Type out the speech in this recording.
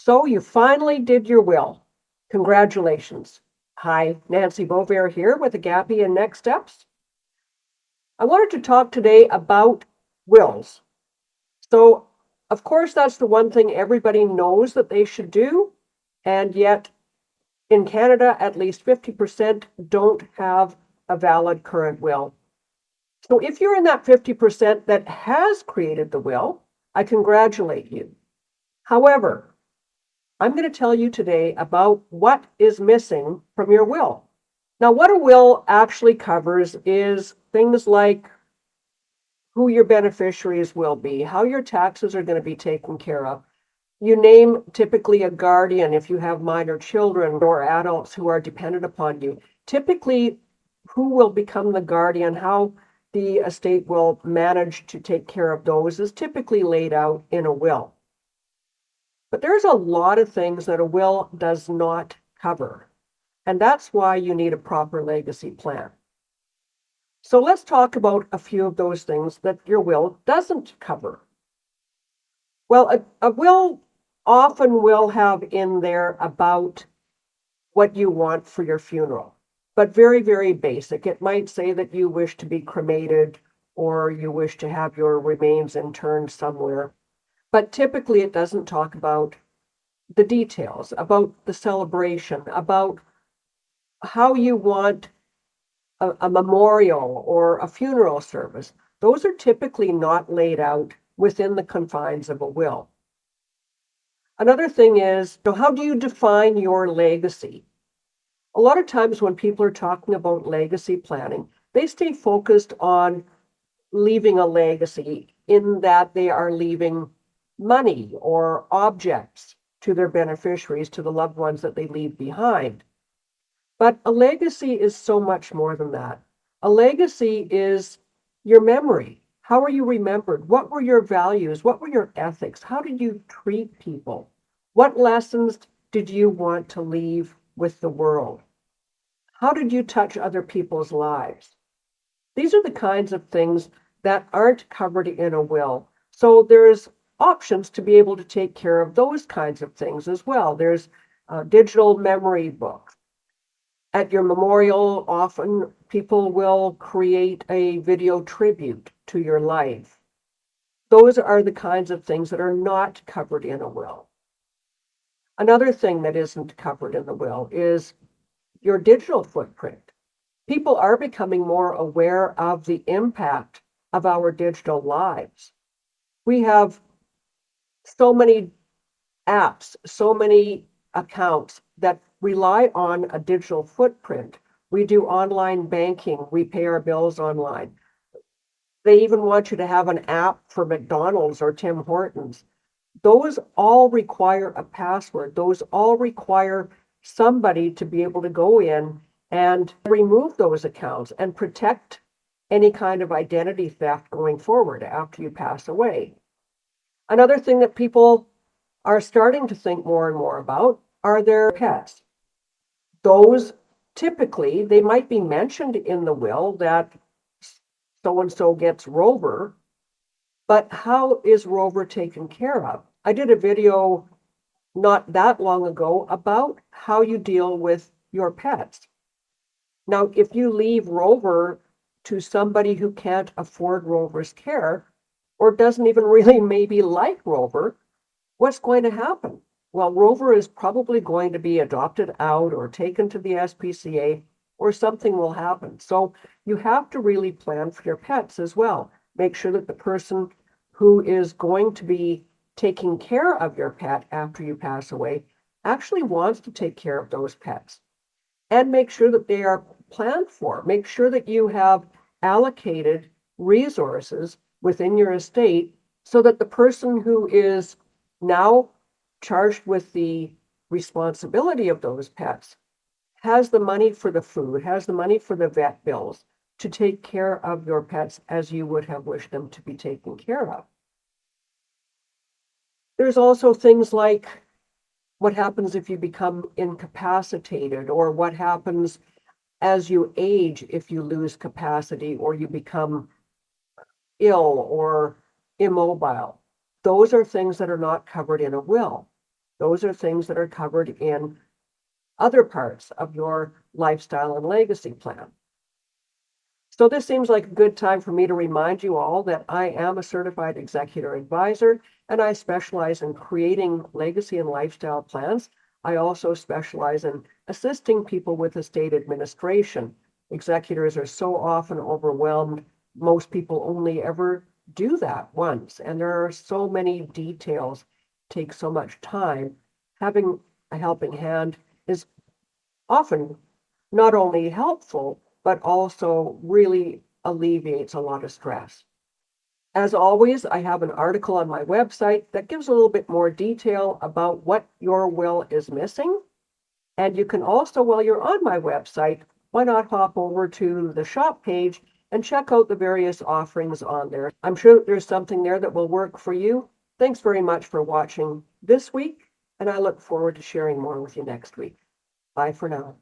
So you finally did your will. Congratulations. Hi, Nancy Beauvair here with the Gabby and NEXsteps. I wanted to talk today about wills. So, of course, that's the one thing everybody knows that they should do, and yet in Canada, at least 50% don't have a valid current will. So if you're in that 50% that has created the will, I congratulate you. However, I'm going to tell you today about what is missing from your will. Now, what a will actually covers is things like who your beneficiaries will be, how your taxes are going to be taken care of. You name typically a guardian if you have minor children or adults who are dependent upon you. Typically, who will become the guardian, how the estate will manage to take care of those is typically laid out in a will. But there's a lot of things that a will does not cover, and that's why you need a proper legacy plan. So let's talk about a few of those things that your will doesn't cover. Well, a will often will have in there about what you want for your funeral, but very, very basic. It might say that you wish to be cremated or you wish to have your remains interned somewhere, but typically it doesn't talk about the details, about the celebration, about how you want a memorial or a funeral service. Those are typically not laid out within the confines of a will. Another thing is, so how do you define your legacy? A lot of times when people are talking about legacy planning, they stay focused on leaving a legacy in that they are leaving money or objects to their beneficiaries, to the loved ones that they leave behind. But a legacy is so much more than that. A legacy is your memory. How are you remembered? What were your values? What were your ethics? How did you treat people? What lessons did you want to leave with the world? How did you touch other people's lives? These are the kinds of things that aren't covered in a will. So there's options to be able to take care of those kinds of things as well. There's digital memory books. At your memorial, often people will create a video tribute to your life. Those are the kinds of things that are not covered in a will. Another thing that isn't covered in the will is your digital footprint. People are becoming more aware of the impact of our digital lives. We have so many apps, so many accounts that rely on a digital footprint. We do online banking, we pay our bills online. They even want you to have an app for McDonald's or Tim Hortons. Those all require a password. Those all require somebody to be able to go in and remove those accounts and protect any kind of identity theft going forward after you pass away. Another thing that people are starting to think more and more about are their pets. Those typically, they might be mentioned in the will that so and so gets Rover, but how is Rover taken care of? I did a video not that long ago about how you deal with your pets. Now, if you leave Rover to somebody who can't afford Rover's care or doesn't even really maybe like Rover, what's going to happen? Well, Rover is probably going to be adopted out or taken to the SPCA, or something will happen. So you have to really plan for your pets as well. Make sure that the person who is going to be taking care of your pet after you pass away actually wants to take care of those pets. And make sure that they are planned for. Make sure that you have allocated resources within your estate so that the person who is now charged with the responsibility of those pets has the money for the food, has the money for the vet bills to take care of your pets as you would have wished them to be taken care of. There's also things like what happens if you become incapacitated, or what happens as you age if you lose capacity or you become ill or immobile. Those are things that are not covered in a will. Those are things that are covered in other parts of your lifestyle and legacy plan. So this seems like a good time for me to remind you all that I am a certified executor advisor and I specialize in creating legacy and lifestyle plans. I also specialize in assisting people with estate administration. Executors are so often overwhelmed. Most people only ever do that once, and there are so many details, take so much time. Having a helping hand is often not only helpful, but also really alleviates a lot of stress. As always, I have an article on my website that gives a little bit more detail about what your will is missing. And you can also, while you're on my website, why not hop over to the shop page and check out the various offerings on there. I'm sure there's something there that will work for you. Thanks very much for watching this week, and I look forward to sharing more with you next week. Bye for now.